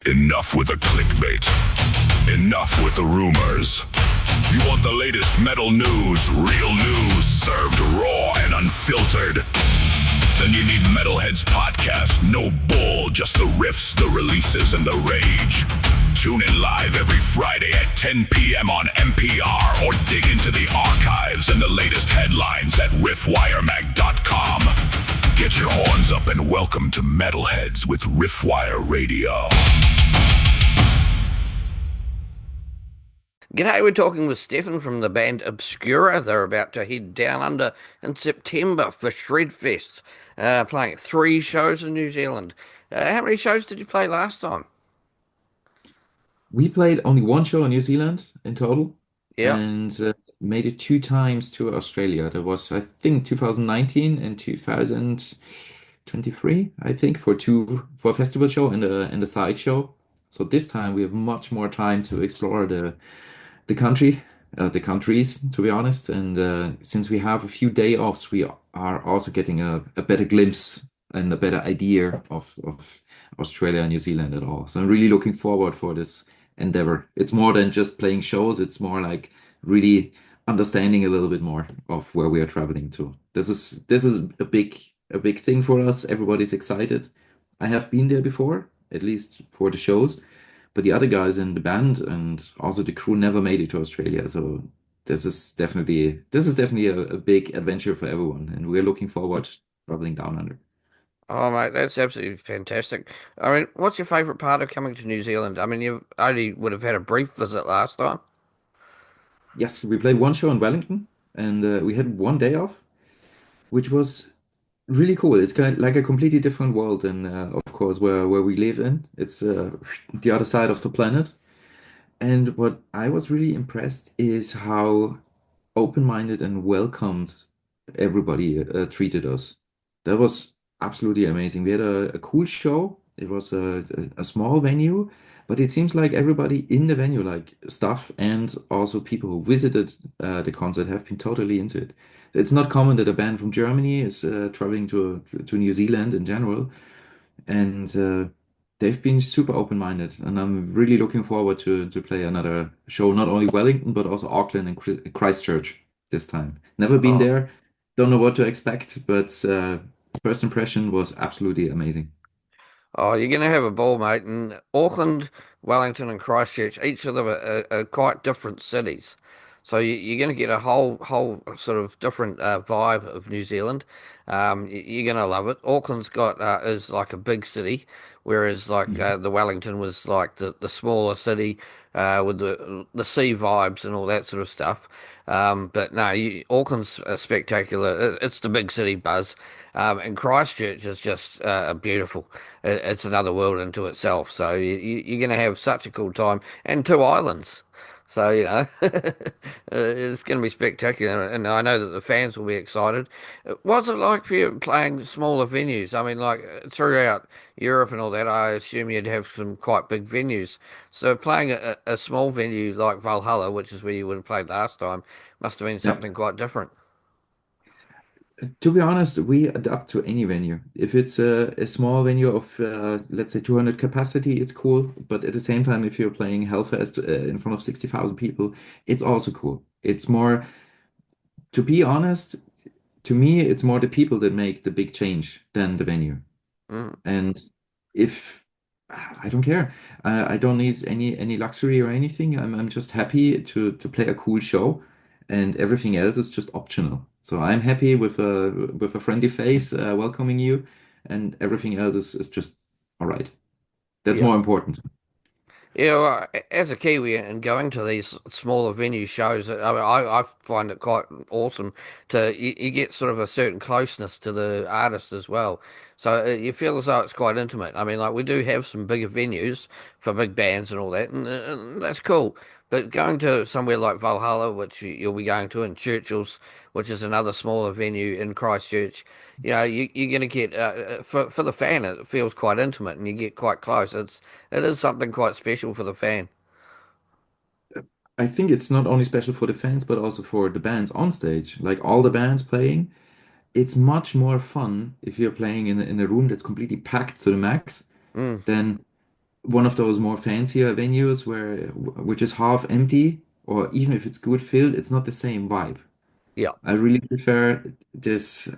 Enough with the clickbait. Enough with the rumors. You want the latest metal news, real news, served raw and unfiltered? Then you need Metalheads podcast. No bull, just the riffs, the releases, and the rage. Tune in live every Friday at 10 p.m. on NPR or dig into the archives and the latest headlines at riffwiremag.com. Get your horns up and welcome to Metalheads with Riffwire Radio. G'day, we're talking with Steffen from the band Obscura. They're about to head down under in September for Shredfest, playing 3 shows in New Zealand. How many shows did you play last time? We played only one show in New Zealand in total Yeah. and made it 2 times to Australia. That was, I think, 2019 and 2023, I think, for a festival show and a side show. So this time we have much more time to explore the country, the countries, to be honest. And since we have a few day offs, we are also getting a better glimpse and a better idea of Australia and New Zealand at all. So I'm really looking forward for this endeavor. It's more than just playing shows, it's more like really understanding a little bit more of where we are traveling to. This is a big thing for us. Everybody's excited. I have been there before, at least for the shows, but the other guys in the band and also the crew never made it to Australia. So this is definitely a big adventure for everyone, and we're looking forward to traveling down under. Oh, mate, that's absolutely fantastic. I mean, what's your favourite part of coming to New Zealand? I mean, you only would have had a brief visit last time. Yes, we played one show in Wellington, and we had one day off, which was really cool. It's kind of like a completely different world than, of course, where we live in. It's the other side of the planet. And what I was really impressed is how open-minded and welcomed everybody treated us. That was absolutely amazing. We had a cool show. It was a small venue, but it seems like everybody in the venue, like staff and also people who visited the concert, have been totally into it. It's not common that a band from Germany is traveling to New Zealand in general, and they've been super open-minded. And I'm really looking forward to play another show, not only Wellington but also Auckland and Christchurch this time. Never been Oh, there, don't know what to expect, but first impression was absolutely amazing. oh, you're going to have a ball, mate. And Auckland, Wellington, and Christchurch, each of them are quite different cities. So you're going to get a whole sort of different vibe of New Zealand. You're going to love it. Auckland's got is like a big city, whereas like Mhm. the Wellington was like the smaller city with the sea vibes and all that sort of stuff. But no, Auckland's spectacular. It's the big city buzz, and Christchurch is just beautiful. It's another world into itself. So you're going to have such a cool time, and 2 islands. So, it's going to be spectacular. And I know that the fans will be excited. What's it like for you playing smaller venues? I mean, like throughout Europe and all that, I assume you'd have some quite big venues. So playing a small venue like Valhalla, which is where you would have played last time, must have been Yeah. something quite different. To be honest, we adapt to any venue. If it's a small venue of, let's say, 200 capacity, it's cool. But at the same time, if you're playing Hellfest in front of 60,000 people, it's also cool. It's more, to be honest, to me, it's more the people that make the big change than the venue. Mm. And if I don't care, I don't need any luxury or anything. I'm just happy to play a cool show, and everything else is just optional. So I'm happy with a friendly face welcoming you, and everything else is just all right. That's Yeah. more important. Yeah, well, as a Kiwi and going to these smaller venue shows, I mean, I find it quite awesome you get sort of a certain closeness to the artist as well. So you feel as though it's quite intimate. I mean, like we do have some bigger venues for big bands and all that, and that's cool. But going to somewhere like Valhalla, which you'll be going to, and Churchill's, which is another smaller venue in Christchurch, you're going to get for the fan, it feels quite intimate, and you get quite close. It is something quite special for the fan. I think it's not only special for the fans, but also for the bands on stage. Like all the bands playing, it's much more fun if you're playing in a room that's completely packed to the max Mm, than one of those more fancier venues which is half empty, or even if it's good filled, it's not the same vibe. Yeah, I really prefer this.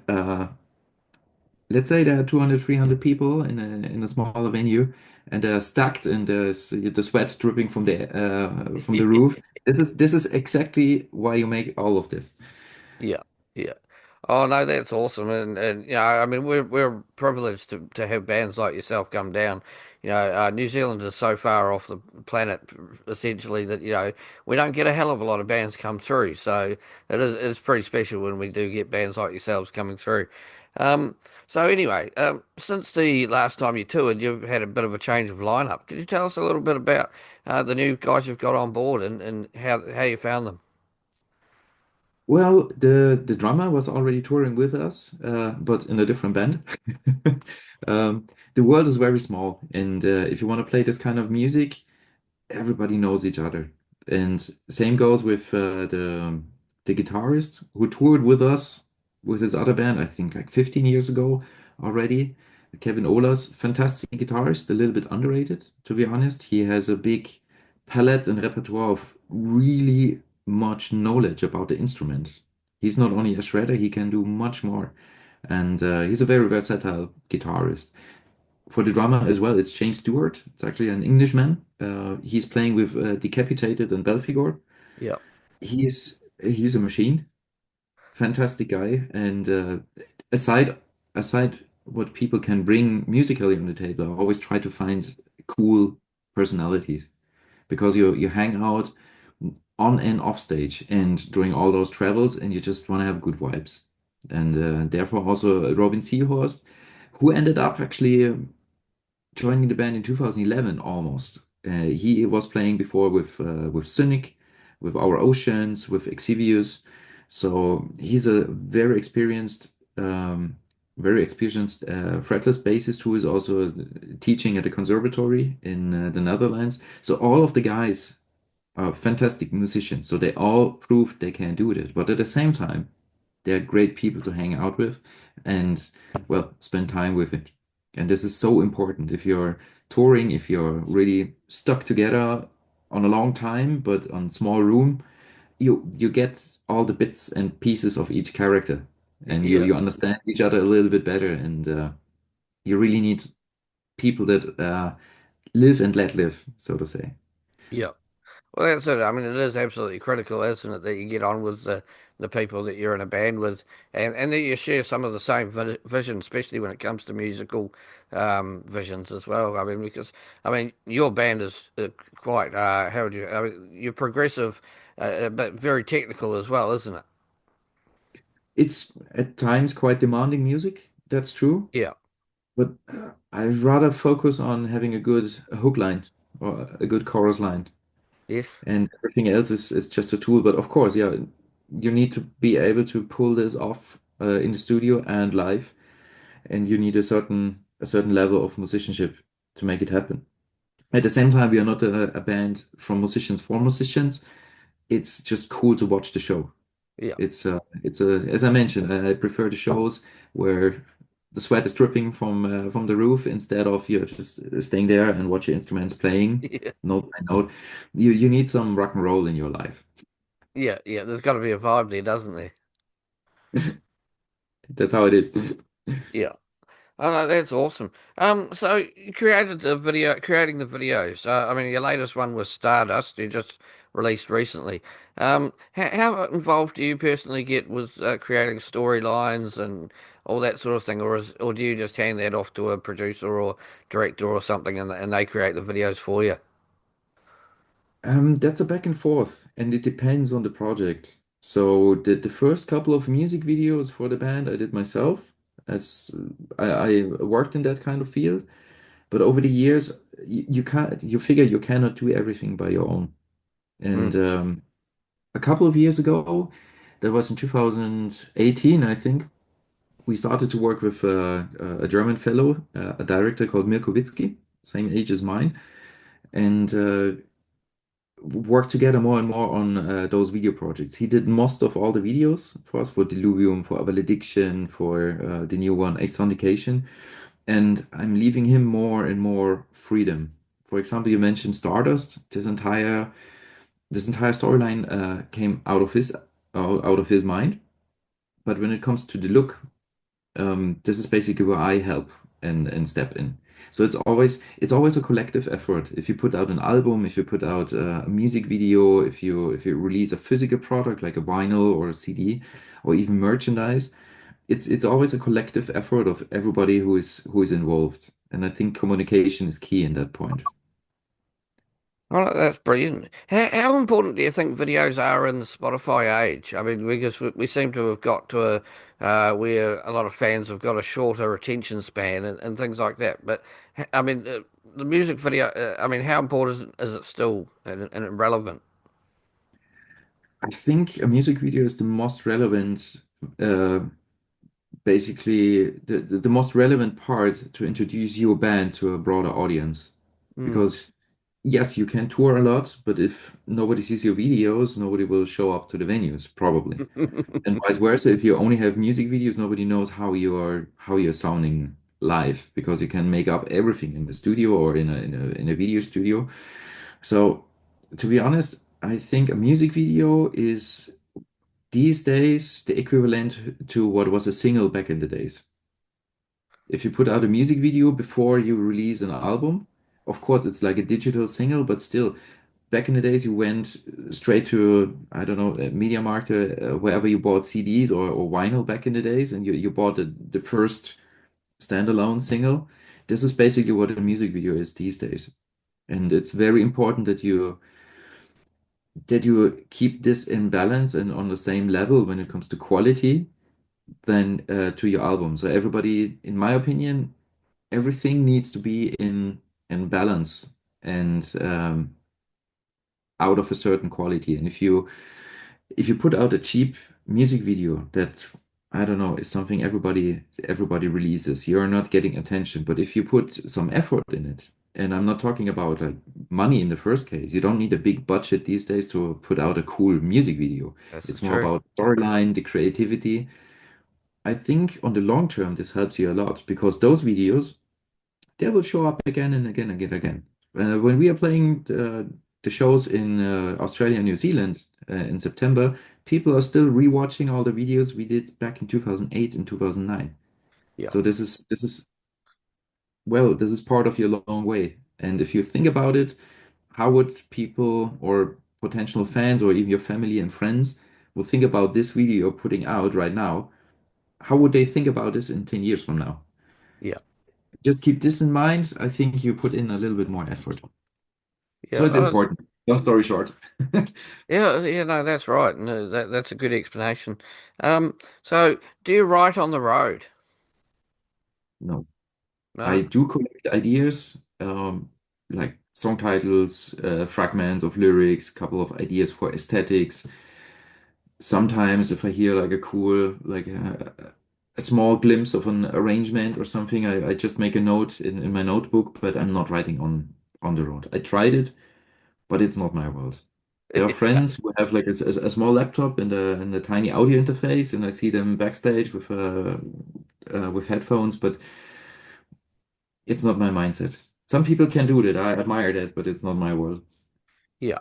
Let's say there are 200, 300 people in a smaller venue, and they're stacked, and there's the sweat dripping from the roof. This is exactly why you make all of this. yeah, yeah. Oh no, that's awesome, and I mean we're privileged to have bands like yourself come down. New Zealand is so far off the planet essentially that we don't get a hell of a lot of bands come through. So it's pretty special when we do get bands like yourselves coming through. Um, so anyway, since the last time you toured, you've had a bit of a change of lineup. Could you tell us a little bit about the new guys you've got on board and how you found them? Well, the drummer was already touring with us, but in a different band. The world is very small, and if you want to play this kind of music, everybody knows each other. And same goes with the guitarist who toured with us with his other band, I think like 15 years ago already. Kevin Olas, fantastic guitarist, a little bit underrated, to be honest. He has a big palette and repertoire of really much knowledge about the instrument. He's not only a shredder, he can do much more. And he's a very versatile guitarist. For the drummer as well, it's James Stewart. It's actually an Englishman. He's playing with Decapitated and Belfigor. Yeah, He's a machine, fantastic guy. And aside what people can bring musically on the table, I always try to find cool personalities because you hang out on and off stage and during all those travels, and you just want to have good vibes. And therefore, also Robin Seahorst, who ended up actually joining the band in 2011 almost. He was playing before with Cynic, with Our Oceans, with Exvius. So he's a very experienced fretless bassist who is also teaching at a conservatory in the Netherlands. So all of the guys are fantastic musicians. So they all proved they can do it. But at the same time, they're great people to hang out with and, well, spend time with it. And this is so important. If you're touring, if you're really stuck together on a long time, but on small room, you get all the bits and pieces of each character, and you yeah, you understand each other a little bit better, and you really need people that live and let live, so to say. yeah. Well, that's it. I mean, it is absolutely critical, isn't it, that you get on with the people that you're in a band with, and that you share some of the same vision, especially when it comes to musical visions as well. I mean, because I mean, your band is quite how would you? I mean, you're progressive, but very technical as well, isn't it? It's at times quite demanding music, that's true. Yeah. But I'd rather focus on having a good hook line or a good chorus line, Yes. and everything else is just a tool. But of course, yeah, you need to be able to pull this off in the studio and live, and you need a certain level of musicianship to make it happen. At the same time, we are not a band from musicians for musicians. It's just cool to watch the show. Yeah. As I mentioned, I prefer the shows where the sweat is dripping from the roof instead of you just staying there and watch your instruments playing Yeah. note by note. You need some rock and roll in your life. Yeah. Yeah. There's got to be a vibe there, doesn't there? That's how it is. Yeah. Oh no, that's awesome. So you created the video, creating the videos. I mean, your latest one was Stardust. You just released recently. How involved do you personally get with creating storylines and all that sort of thing, or do you just hand that off to a producer or director or something, and they create the videos for you? That's a back and forth, and it depends on the project. So the first couple of music videos for the band I did myself, as I worked in that kind of field. But over the years, you can't, you figure you cannot do everything by your own. Mm, And a couple of years ago, that was in 2018, I think, we started to work with a German fellow, a director called Mirko Witzki, same age as mine, and worked together more and more on those video projects. He did most of all the videos for us for Diluvium, for Valediction, for the new one, Asonication. And I'm leaving him more and more freedom For example, you mentioned Stardust. This entire storyline came out of his mind. But when it comes to the look, this is basically where I help and step in. So it's always a collective effort. If you put out an album, if you put out a music video, if you release a physical product like a vinyl or a CD or even merchandise, it's always a collective effort of everybody who is involved. And I think communication is key in that point. Well, that's brilliant. How important do you think videos are in the Spotify age? I mean, because we seem to have got to where a lot of fans have got a shorter attention span and things like that. But I mean, the music video. I mean, how important is it still and relevant? I think a music video is the most relevant, uh, basically the most relevant part to introduce your band to a broader audience. Mm. Because yes, you can tour a lot, but if nobody sees your videos, nobody will show up to the venues, probably. And vice versa, if you only have music videos, nobody knows how you're sounding live because you can make up everything in the studio or in a video studio. So to be honest, I think a music video is these days the equivalent to what was a single back in the days. If you put out a music video before you release an album, of course it's like a digital single, but still, back in the days you went straight to, I don't know, a Media Markt, wherever you bought CDs or vinyl back in the days, and you bought the first standalone single. This is basically what a music video is these days. And it's very important that you keep this in balance and on the same level when it comes to quality than to your album. So everybody, in my opinion, everything needs to be in balance and out of a certain quality. And if you put out a cheap music video that I don't know is something everybody releases, you're not getting attention. But if you put some effort in it, and I'm not talking about like money in the first case, you don't need a big budget these days to put out a cool music video. This is It's more true. about storyline, the creativity. I think on the long term, this helps you a lot because those videos they will show up again and again and again. When we are playing the shows in Australia and New Zealand in September, people are still rewatching all the videos we did back in 2008 and 2009. Yeah, So this is part of your long way. And if you think about it, how would people or potential fans or even your family and friends will think about this video you're putting out right now? How would they think about this in 10 years from now? yeah, Just keep this in mind. I think you put in a little bit more effort. yeah. So it's important. Long story short. Yeah. No, that's right. No, that's a good explanation. So do you write on the road? No, I No. do collect ideas, like song titles, fragments of lyrics, couple of ideas for aesthetics. Sometimes if I hear like a cool, like a small glimpse of an arrangement or something, I just make a note in my notebook, but I'm not writing on the road. I tried it, but it's not my world. There are friends who have like a small laptop and a tiny audio interface, and I see them backstage with headphones, but it's not my mindset. Some people can do that. I admire that, but it's not my world. Yeah.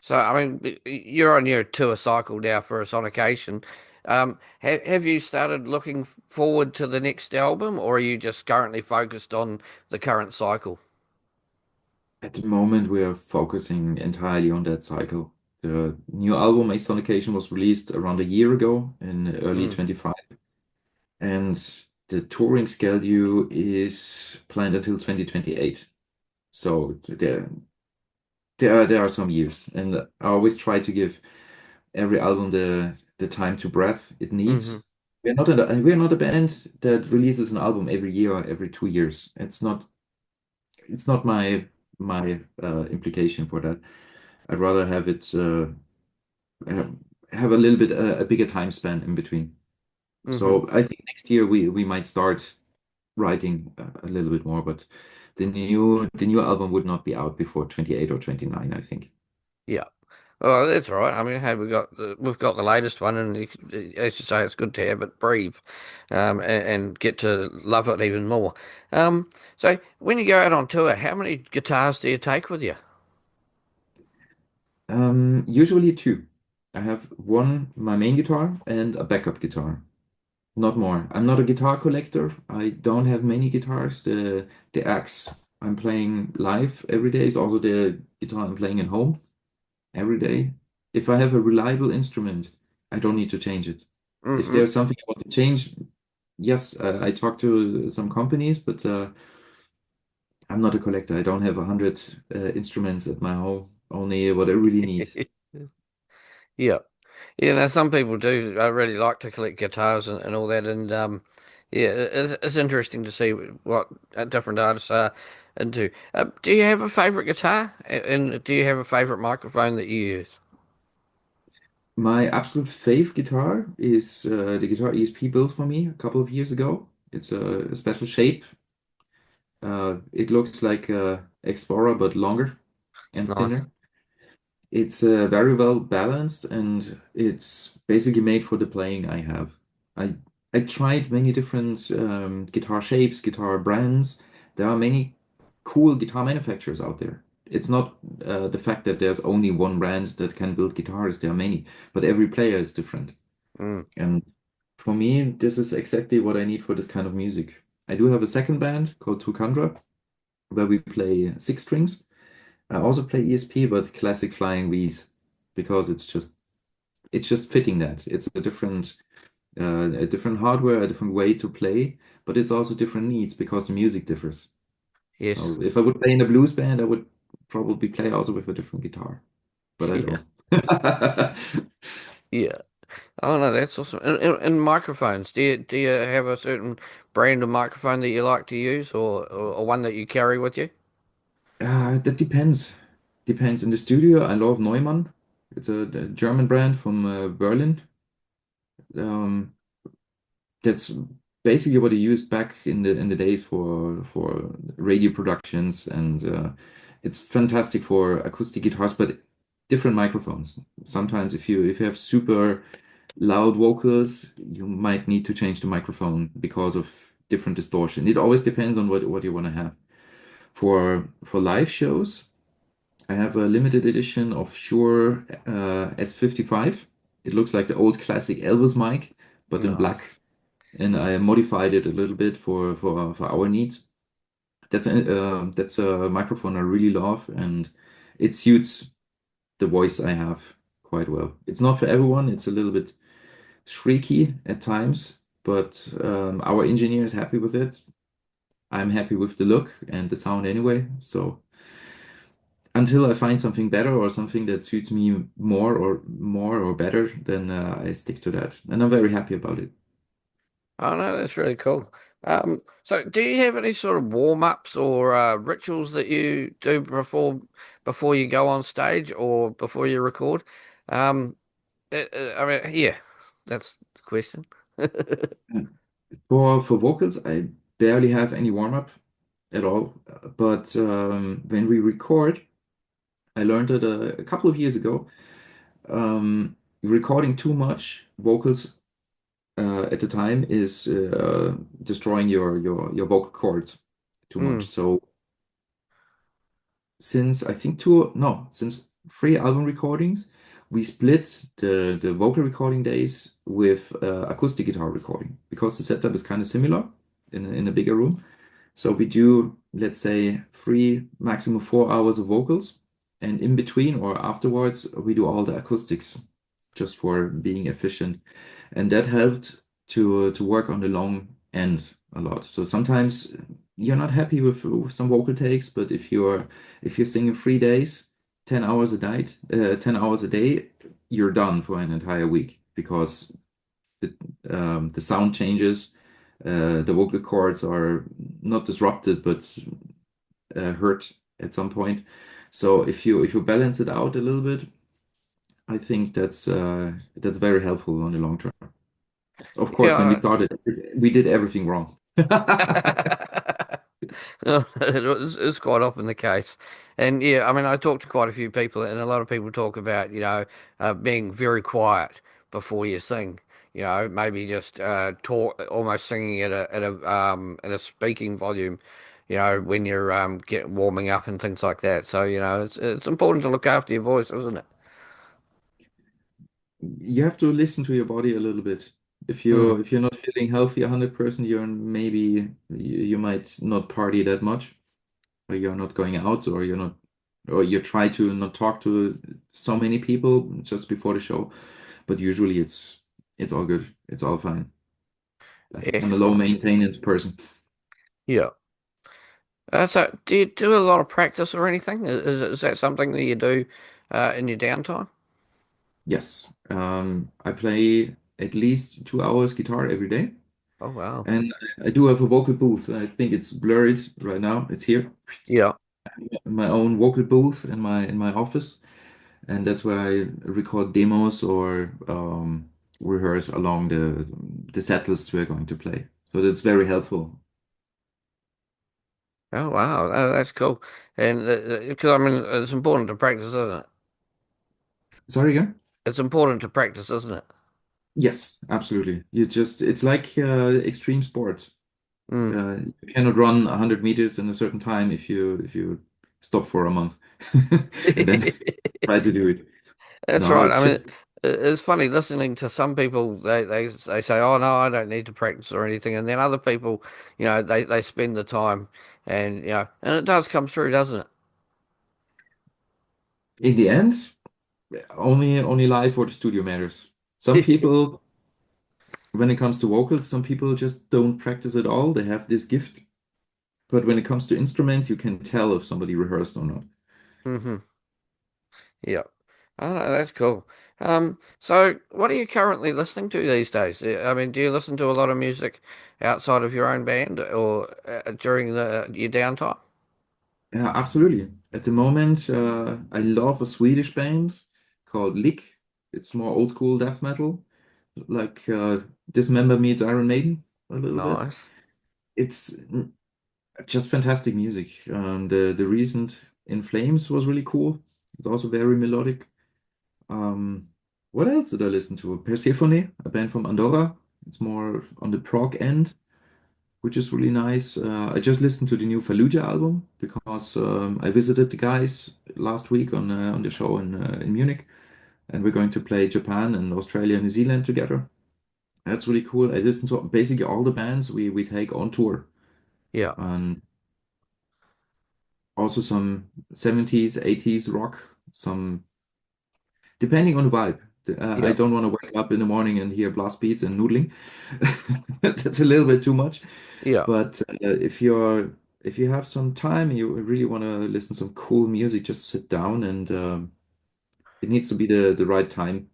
So I mean, you're on your tour cycle now for a sonication. Have you started looking forward to the next album, or are you just currently focused on the current cycle? At the moment, we are focusing entirely on that cycle. The new album, A Sonication, was released around a year ago in early Mm, 25, and the touring schedule is planned until 2028. So there are some years, and I always try to give every album the time to breath it hmm. needs. We're not a band that releases an album every year or every 2 years. It's not my implication for that. I'd rather have it have, have a little bit a bigger time span in between. Hmm. So I think next year we might start writing a little bit more, but the new album would not be out before 28 or 29, I think. Yeah. Oh, that's right. I mean, hey, we've got the latest one, and as you say, it's good to have it breathe, and get to love it even more. So when you go out on tour, how many guitars do you take with you? Usually two. I have one, my main guitar, and a backup guitar. Not more. I'm not a guitar collector. I don't have many guitars. The axe I'm playing live every day is also the guitar I'm playing at home every day. If I have a reliable instrument, I don't need to change it. If Mm-hmm. there's something I want to change, yes, I talk to some companies, but I'm not a collector. I don't have 100 instruments at my home. Only what I really need. Yeah. Yeah, now some people do really like to collect guitars and all that, and yeah, it's interesting to see what different artists are into. Do you have a favorite guitar, and do you have a favorite microphone that you use? My absolute fave guitar is the guitar ESP built for me a couple of years ago. It's a special shape. It looks like Explorer but longer and Nice. thinner. It's very well balanced and it's basically made for the playing I have. I I tried many different guitar shapes, guitar brands. There are many cool guitar manufacturers out there. It's not the fact that there's only one brand that can build guitars. There are many, but every player is different. Mm, And for me, this is exactly what I need for this kind of music. I do have a second band called Tukandra, where we play six strings. I also play ESP, but classic flying V's because it's just fitting that. It's a different hardware, a different way to play, but it's also different needs because the music differs. yes. So if I would play in a blues band, I would probably play also with a different guitar, but I Yeah. don't. Yeah. Oh no, that's awesome. And microphones, do you have a certain brand of microphone that you like to use, or one that you carry with you? That depends. Depends. In the studio, I love Neumann. It's a German brand from Berlin. Um, that's basically what I used back in the days for radio productions, and it's fantastic for acoustic guitars, but different microphones. Sometimes if you have super loud vocals, you might need to change the microphone because of different distortion. It always depends on what you want to have. For live shows, I have a limited edition of Shure S55. It looks like the old classic Elvis mic, but in black, Nice. and I modified it a little bit for our needs. That's a microphone I really love, and it suits the voice I have quite well. It's not for everyone. It's a little bit shrieky at times, but our engineer is happy with it. I'm happy with the look and the sound anyway. So until I find something better or something that suits me more or better, then I stick to that, and I'm very happy about it. Oh no, that's really cool. So do you have any sort of warm-ups or rituals that you do before you go on stage or before you record? Um, I mean, yeah, that's the question. For vocals, I barely have any warm up at all. But when we record, I learned it a couple of years ago. Recording too much vocals at the time is destroying your vocal cords too much. Mm, So since I think two, no, since three album recordings, we split the vocal recording days with acoustic guitar recording because the setup is kind of similar in a bigger room. So we do, let's say, three, maximum 4 hours of vocals, and in between or afterwards, we do all the acoustics just for being efficient. And that helped to work on the long end a lot. So sometimes you're not happy with some vocal takes, but if you're singing 3 days, 10 hours a night, 10 hours a day, you're done for an entire week because the the sound changes, the vocal cords are not disrupted but hurt at some point. So if you balance it out a little bit, I think that's very helpful on the long term. Of course, when we yeah. started, we did everything wrong. It's quite often the case. And yeah, I mean, I talk to quite a few people, and a lot of people talk about, being very quiet before you sing. Maybe just talk, almost singing at a speaking volume. When you're get warming up and things like that. So it's important to look after your voice, isn't it? You have to listen to your body a little bit. If Mm. you're not feeling healthy 100%, you're maybe you might not party that much, or you're not going out, or you're not, or you try to not talk to so many people just before the show. But usually it's all good. It's all fine. I'm a low Excellent. maintenance person. Yeah. So, do you do a lot of practice or anything? Is that something that you do in your downtime? Yes. I play at least 2 hours guitar every day. Oh wow. And I do have a vocal booth. I think it's blurred right now. It's here. Yeah. My own vocal booth in my office, and that's where I record demos or rehearse along the set list we're going to play. So that's very helpful. Oh wow. That's cool. And because I mean, it's important to practice, isn't it? Sorry again? It's important to practice, isn't it? Yes, absolutely. It's like extreme sports. Mm. You cannot run 100 meters in a certain time if you stop for a month and then try to do it. That's No, right. it's I just mean, it's funny listening to some people. They say, "Oh no, I don't need to practice or anything," and then other people, they spend the time, and and it does come through, doesn't it? in the end, only live or the studio matters. Some people, when it comes to vocals, some people just don't practice at all. They have this gift, but when it comes to instruments, you can tell if somebody rehearsed or not. Hmm. Yeah. Oh, no, that's cool. So what are you currently listening to these days? I mean, do you listen to a lot of music outside of your own band or during your downtime? Yeah, absolutely. At the moment, I love a Swedish band called Lick. It's more old school death metal, like Dismember meets Iron Maiden a little bit. Nice. It's just fantastic music. The recent In Flames was really cool. It's also very melodic. Um, what else did I listen to? Persephone, a band from Andorra. It's more on the prog end, which is really nice. I just listened to the new Fallujah album because I visited the guys last week on the show in Munich, and we're going to play Japan and Australia and New Zealand together. That's really cool. I listened to basically all the bands we take on tour, Yeah. and also some 70s, 80s rock, some depending on the vibe. I Yeah. don't want to wake up in the morning and hear blast beats and noodling. That's a little bit too much. Yeah. But if you have some time and you really want to listen to some cool music, just sit down and it needs to be the right time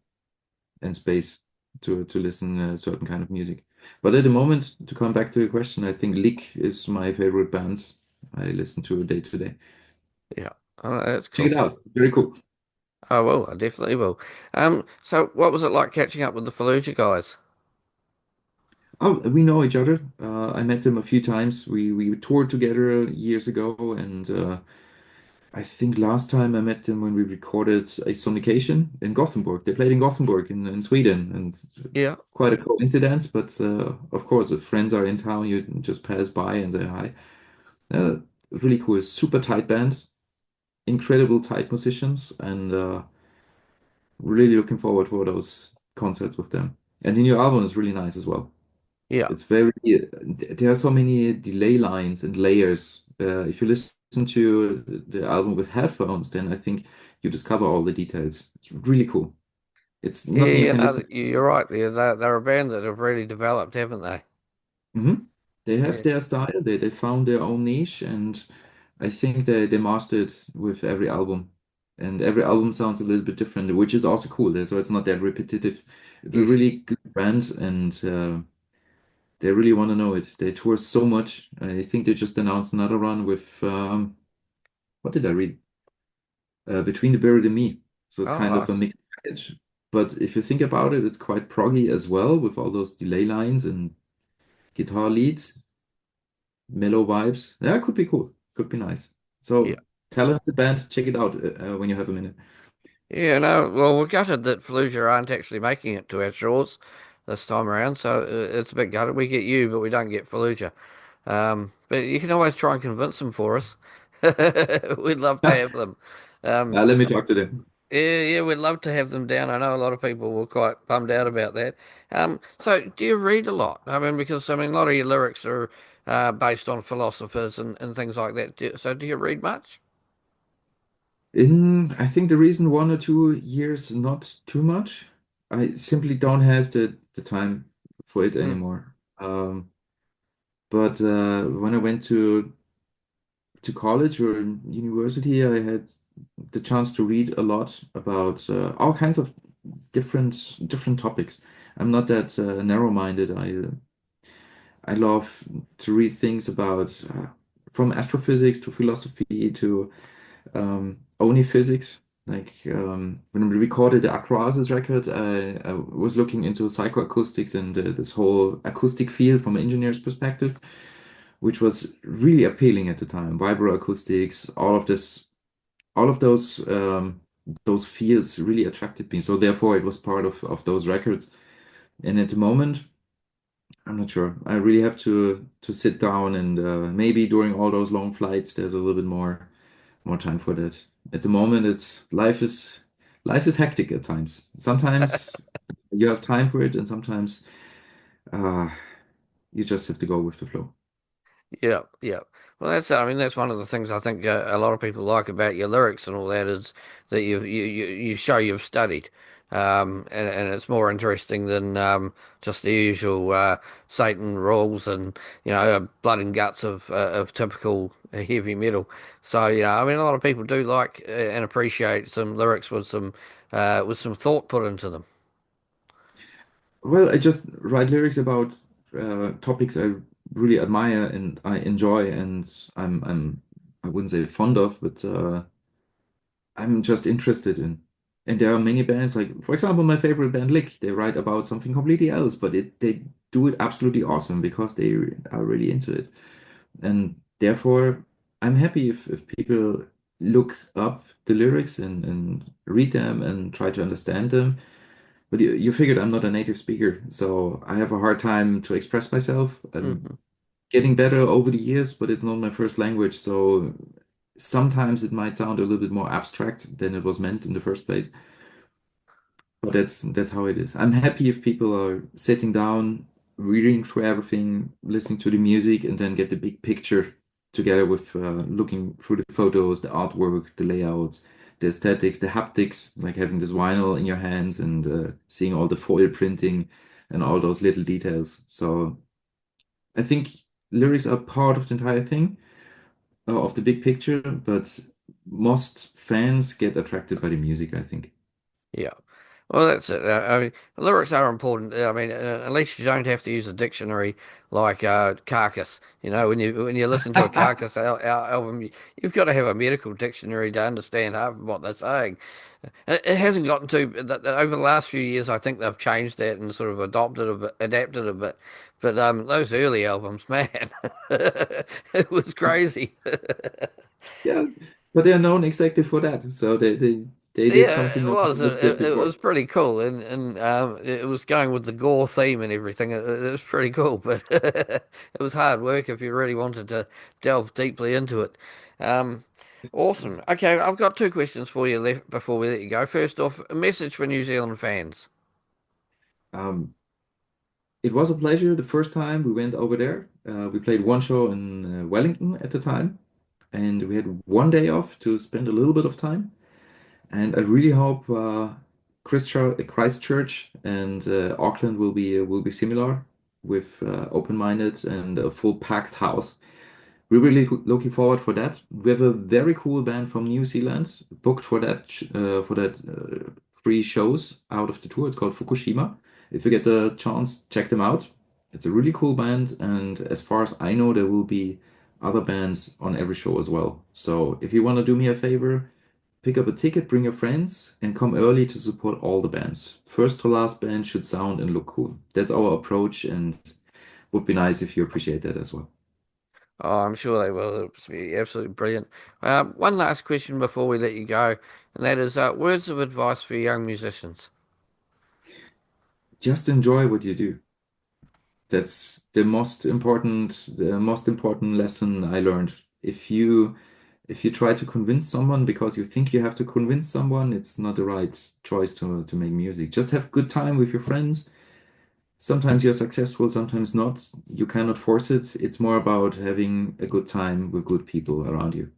and space to listen certain kind of music. But at the moment, to come back to your question, I think Lick is my favorite band. I listen to day to day. Yeah. Oh, that's Check it cool. out. Very cool. I will. I definitely will. So what was it like catching up with the Fallujah guys? Oh, we know each other. I met them a few times. We toured together years ago, and I think last time I met them when we recorded a Sonication in Gothenburg. They played in Gothenburg in Sweden, and Yeah. quite a coincidence. But of course, if friends are in town, you just pass by and say hi. Uh, Really cool, super tight band, incredible tight musicians, and really looking forward for those concerts with them. And the new album is really nice as well. Yeah. It's very, there are so many delay lines and layers. If you listen to the album with headphones, then I think you discover all the details. It's really cool. It's Yeah. nothing you can listen to. You're right. They're a band that have really developed, haven't they? Hmm. They have Yeah. their style, they found their own niche, and I think they mastered with every album. And every album sounds a little bit different, which is also cool. So it's not that repetitive. It's a Yes. really good band, and they really want to know it. They tour so much. I think they just announced another run with what did I read? Between the Buried and Me. So it's Oh, kind of a nice. mixed package. But if you think about it, it's quite proggy as well with all those delay lines and guitar leads. mellow vibes. Yeah, it could be cool. Could be nice. Yeah. So talented band, check it out when you have a minute. Yeah, no, well, we're gutted that Fallujah aren't actually making it to our shores this time around, so it's a bit gutted. We get you, but we don't get Fallujah. But you can always try and convince them for us. We'd love to have them. Um, Let me talk to them. yeah, we'd love to have them down. I know a lot of people were quite bummed out about that. So do you read a lot? I mean, because I mean, a lot of your lyrics are based on philosophers and things like that. So do you read much? In, I think the reason 1 or 2 years, not too much. I simply don't have the time for it Mm, anymore. But when I went to college or university, I had the chance to read a lot about all kinds of different topics. I'm not that narrow-minded. I love to read things about from astrophysics to philosophy to only physics. Like when we recorded the Acroasis record, I was looking into psychoacoustics and this whole acoustic field from an engineer's perspective, which was really appealing at the time. Vibroacoustics, all of those fields really attracted me. So therefore, it was part of those records. And at the moment, I'm not sure. I really have to sit down and maybe during all those long flights, there's a little bit more time for that. At the moment, it's life is hectic at times. Sometimes you have time for it, and sometimes uh, you just have to go with the flow. yeah, yeah. Well, I mean, that's one of the things I think a lot of people like about your lyrics and all that is that you show you've studied. And it's more interesting than just the usual Satan rules and blood and guts of typical heavy metal. So I mean, a lot of people do like and appreciate some lyrics with some thought put into them. Well, I just write lyrics about topics I really admire and I enjoy, and I wouldn't say fond of, but I'm just interested in. And there are many bands, like for example, my favorite band, Lick. They write about something completely else, but they do it absolutely awesome because they are really into it. And therefore, I'm happy if people look up the lyrics and read them and try to understand them. But you figured I'm not a native speaker, so I have a hard time to express myself. I'm Hmm. getting better over the years, but it's not my first language, so sometimes it might sound a little bit more abstract than it was meant in the first place. But that's how it is. I'm happy if people are sitting down, reading through everything, listening to the music, and then get the big picture together with looking through the photos, the artwork, the layouts, the aesthetics, the haptics, like having this vinyl in your hands and seeing all the foil printing and all those little details. So I think lyrics are part of the entire thing, of the big picture, but most fans get attracted by the music, I think. Yeah. Well, that's it. I mean, lyrics are important. I mean, at least you don't have to use a dictionary like Carcass. When you listen to a Carcass album, you've got to have a medical dictionary to understand half of what they're saying. It hasn't gotten to over the last few years. I think they've changed that and sort of adapted a bit. But those early albums, man, it was crazy. Yeah, but they are known exactly for that. So they did Yeah, something it no was. one else did It before. was pretty cool, and it was going with the gore theme and everything. It was pretty cool, but it was hard work if you really wanted to delve deeply into it. Um, awesome. Okay, I've got two questions for you left before we let you go. First off, a message for New Zealand fans. Um, it was a pleasure the first time we went over there. We played one show in Wellington at the time, and we had one day off to spend a little bit of time. And I really hope Christchurch and Auckland will be similar with open-minded and a full packed house. We're really looking forward for that. We have a very cool band from New Zealand booked for that 3 shows out of the tour. It's called Fukushima. If you get the chance, check them out. It's a really cool band, and as far as I know, there will be other bands on every show as well. So if you want to do me a favor, pick up a ticket, bring your friends, and come early to support all the bands. First to last band should sound and look cool. That's our approach, and would be nice if you appreciate that as well. Oh, I'm sure they will. It'll be absolutely brilliant. One last question before we let you go, and that is words of advice for young musicians. Just enjoy what you do. That's the most important lesson I learned. If you try to convince someone because you think you have to convince someone, it's not the right choice to make music. Just have good time with your friends. Sometimes you're successful, sometimes not. You cannot force it. It's more about having a good time with good people around you.